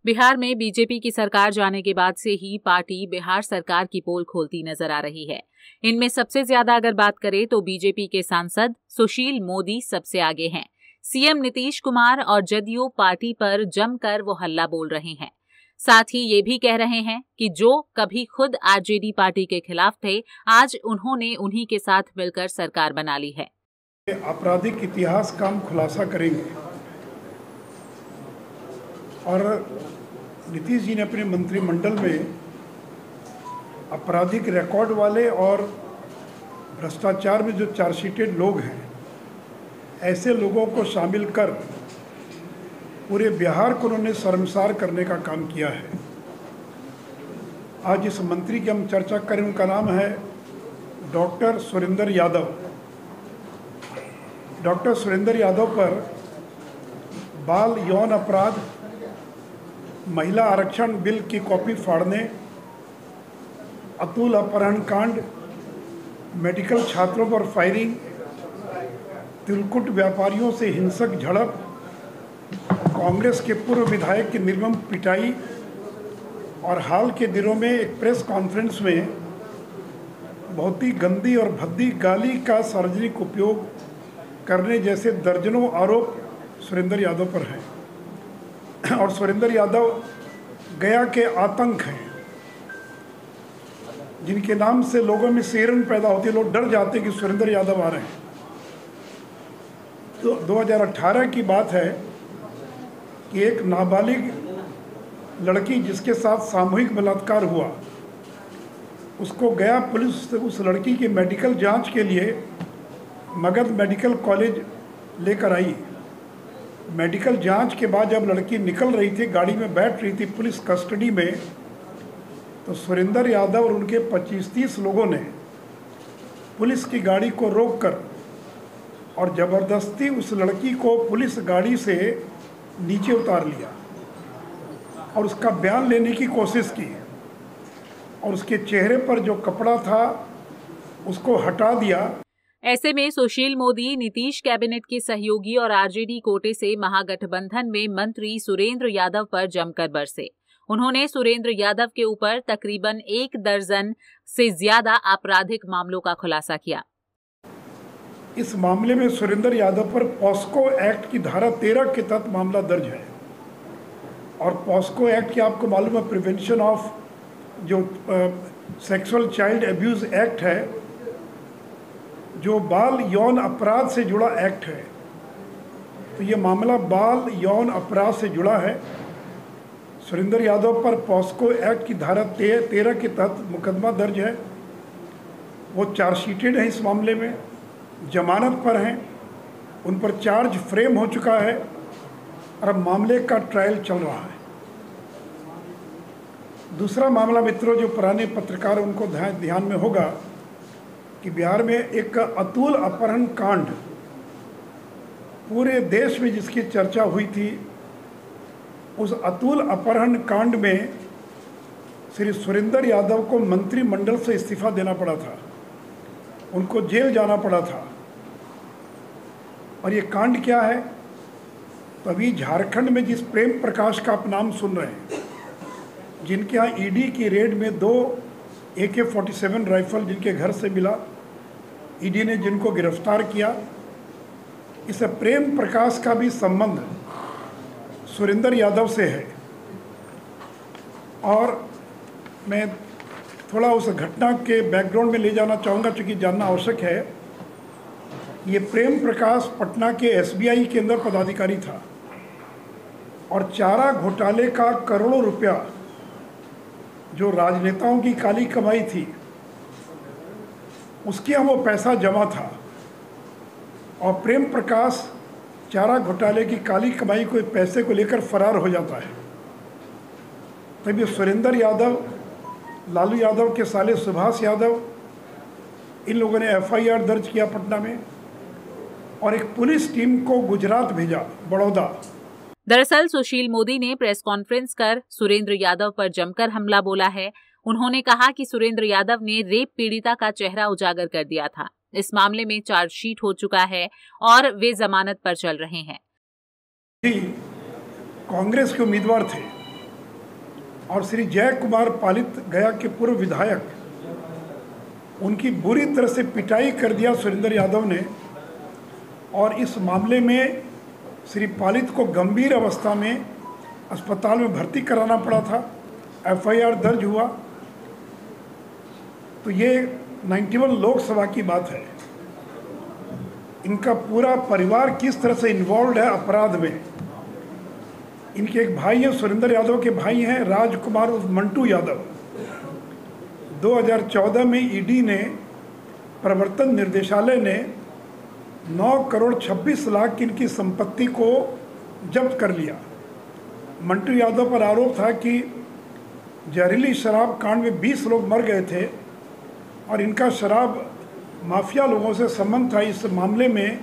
बिहार में बीजेपी की सरकार जाने के बाद से ही पार्टी बिहार सरकार की पोल खोलती नजर आ रही है। इनमें सबसे ज्यादा अगर बात करें तो बीजेपी के सांसद सुशील मोदी सबसे आगे हैं। सीएम नीतीश कुमार और जदयू पार्टी पर जमकर वो हल्ला बोल रहे हैं। साथ ही ये भी कह रहे हैं कि जो कभी खुद आरजेडी पार्टी के खिलाफ थे, आज उन्होंने उन्हीं के साथ मिलकर सरकार बना ली है। आपराधिक इतिहास का हम खुलासा करेंगे और नीतीश जी ने अपने मंत्रिमंडल में आपराधिक रिकॉर्ड वाले और भ्रष्टाचार में जो चार्जशीटेड लोग हैं, ऐसे लोगों को शामिल कर पूरे बिहार को उन्होंने शर्मसार करने का काम किया है। आज जिस मंत्री की हम चर्चा करें उनका नाम है डॉक्टर सुरेंद्र यादव। डॉक्टर सुरेंद्र यादव पर बाल यौन अपराध, महिला आरक्षण बिल की कॉपी फाड़ने, अतुल अपहरण कांड, मेडिकल छात्रों पर फायरिंग, तिलकुट व्यापारियों से हिंसक झड़प, कांग्रेस के पूर्व विधायक की निर्मम पिटाई और हाल के दिनों में एक प्रेस कॉन्फ्रेंस में बहुत ही गंदी और भद्दी गाली का सार्वजनिक उपयोग करने जैसे दर्जनों आरोप सुरेंद्र यादव पर हैं। और सुरेंद्र यादव गया के आतंक हैं, जिनके नाम से लोगों में सिहरन पैदा होती है। लोग डर जाते हैं कि सुरेंद्र यादव आ रहे हैं। तो 2018 की बात है कि एक नाबालिग लड़की जिसके साथ सामूहिक बलात्कार हुआ, उसको गया पुलिस उस लड़की की मेडिकल जांच के लिए मगध मेडिकल कॉलेज लेकर आई। मेडिकल जांच के बाद जब लड़की निकल रही थी, गाड़ी में बैठ रही थी पुलिस कस्टडी में, तो सुरेंद्र यादव और उनके 25-30 लोगों ने पुलिस की गाड़ी को रोककर और ज़बरदस्ती उस लड़की को पुलिस गाड़ी से नीचे उतार लिया और उसका बयान लेने की कोशिश की और उसके चेहरे पर जो कपड़ा था उसको हटा दिया। ऐसे में सुशील मोदी नीतीश कैबिनेट के सहयोगी और आरजेडी कोटे से महागठबंधन में मंत्री सुरेंद्र यादव पर जमकर बरसे। उन्होंने सुरेंद्र यादव के ऊपर तकरीबन 1 दर्जन से ज्यादा आपराधिक मामलों का खुलासा किया। इस मामले में सुरेंद्र यादव पर पॉस्को एक्ट की धारा 13 के तहत मामला दर्ज है। और पॉस्को एक्ट की आपको मालूम है, प्रिवेंशन ऑफ जो सेक्सुअल चाइल्ड एब्यूज एक्ट है, जो बाल यौन अपराध से जुड़ा एक्ट है। तो ये मामला बाल यौन अपराध से जुड़ा है। सुरेंद्र यादव पर पॉस्को एक्ट की धारा 13 के तहत मुकदमा दर्ज है। वो चार्जशीटेड है, इस मामले में जमानत पर हैं, उन पर चार्ज फ्रेम हो चुका है और अब मामले का ट्रायल चल रहा है। दूसरा मामला मित्रों, जो पुराने पत्रकार उनको ध्यान में होगा कि बिहार में एक अतुल अपहरण कांड पूरे देश में जिसकी चर्चा हुई थी, उस अतुल अपहरण कांड में श्री सुरेंद्र यादव को मंत्रिमंडल से इस्तीफा देना पड़ा था, उनको जेल जाना पड़ा था। और ये कांड क्या है? तो अभी झारखंड में जिस प्रेम प्रकाश का आप नाम सुन रहे हैं, जिनके यहाँ ईडी की रेड में 2 AK-47 राइफल जिनके घर से मिला, ईडी ने जिनको गिरफ्तार किया, इस प्रेम प्रकाश का भी संबंध सुरेंद्र यादव से है। और मैं थोड़ा उस घटना के बैकग्राउंड में ले जाना चाहूँगा, चूँकि जानना आवश्यक है। ये प्रेम प्रकाश पटना के SBI के अंदर पदाधिकारी था और चारा घोटाले का करोड़ों रुपया जो राजनेताओं की काली कमाई थी, उसके यहाँ वो पैसा जमा था। और प्रेम प्रकाश चारा घोटाले की काली कमाई को पैसे को लेकर फरार हो जाता है। तभी सुरेंद्र यादव, लालू यादव के साले सुभाष यादव, इन लोगों ने FIR दर्ज किया पटना में और एक पुलिस टीम को गुजरात भेजा, बड़ौदा। दरअसल सुशील मोदी ने प्रेस कॉन्फ्रेंस कर सुरेंद्र यादव पर जमकर हमला बोला है। उन्होंने कहा कि सुरेंद्र यादव ने रेप पीड़िता का चेहरा उजागर कर दिया था। इस मामले में चार्जशीट हो चुका है और वे जमानत पर चल रहे हैं। कांग्रेस के उम्मीदवार थे और श्री जय कुमार पालित गया के पूर्व विधायक, उनकी बुरी तरह से पिटाई कर दिया सुरेंद्र यादव ने। और इस मामले में श्री पालित को गंभीर अवस्था में अस्पताल में भर्ती कराना पड़ा था। एफआईआर दर्ज हुआ। तो ये 91 लोकसभा की बात है। इनका पूरा परिवार किस तरह से इन्वॉल्व है अपराध में। इनके एक भाई हैं, सुरेंद्र यादव के भाई हैं राजकुमार उर्फ मंटू यादव। 2014 में ईडी ने, प्रवर्तन निर्देशालय ने 9 करोड़ 26 लाख की इनकी संपत्ति को जब्त कर लिया। मंटू यादव पर आरोप था कि जहरीली शराब कांड में 20 लोग मर गए थे और इनका शराब माफिया लोगों से संबंध था इस मामले में।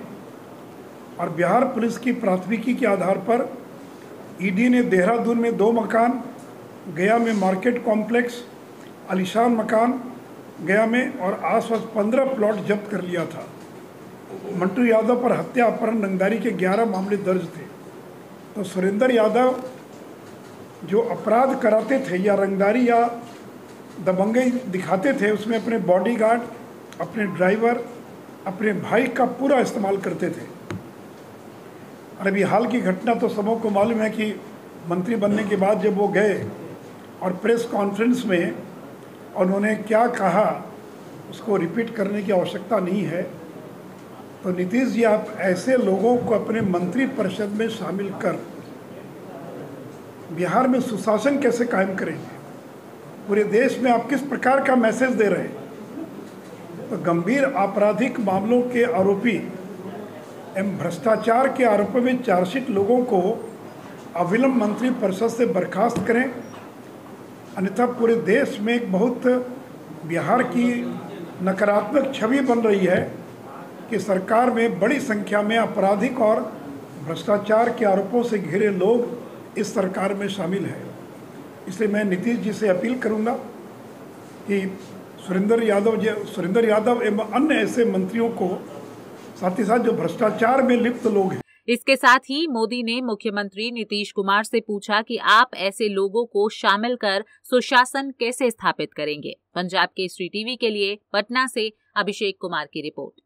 और बिहार पुलिस की प्राथमिकी के आधार पर ईडी ने देहरादून में 2 मकान, गया में मार्केट कॉम्प्लेक्स, आलीशान मकान गया में और आसपास 15 प्लॉट जब्त कर लिया था। मंटू यादव पर हत्या, अपहरण, रंगदारी के 11 मामले दर्ज थे। तो सुरेंद्र यादव जो अपराध कराते थे या रंगदारी या दबंगई दिखाते थे, उसमें अपने बॉडीगार्ड, अपने ड्राइवर, अपने भाई का पूरा इस्तेमाल करते थे। और अभी हाल की घटना तो सबों को मालूम है कि मंत्री बनने के बाद जब वो गए और प्रेस कॉन्फ्रेंस में उन्होंने क्या कहा, उसको रिपीट करने की आवश्यकता नहीं है। तो नीतीश जी, आप ऐसे लोगों को अपने मंत्री परिषद में शामिल कर बिहार में सुशासन कैसे कायम करेंगे? पूरे देश में आप किस प्रकार का मैसेज दे रहे हैं? तो गंभीर आपराधिक मामलों के आरोपी एवं भ्रष्टाचार के आरोपों में चार्जशीट लोगों को अविलंब मंत्री परिषद से बर्खास्त करें, अन्यथा पूरे देश में एक बहुत बिहार की नकारात्मक छवि बन रही है कि सरकार में बड़ी संख्या में आपराधिक और भ्रष्टाचार के आरोपों से घिरे लोग इस सरकार में शामिल हैं। इसलिए मैं नीतीश जी से अपील करूंगा कि सुरेंद्र यादव एवं अन्य ऐसे मंत्रियों को, साथ ही साथ जो भ्रष्टाचार में लिप्त लोग हैं। इसके साथ ही मोदी ने मुख्यमंत्री नीतीश कुमार से पूछा कि आप ऐसे लोगों को शामिल कर सुशासन कैसे स्थापित करेंगे। पंजाब केसरी टीवी के लिए पटना से अभिषेक कुमार की रिपोर्ट।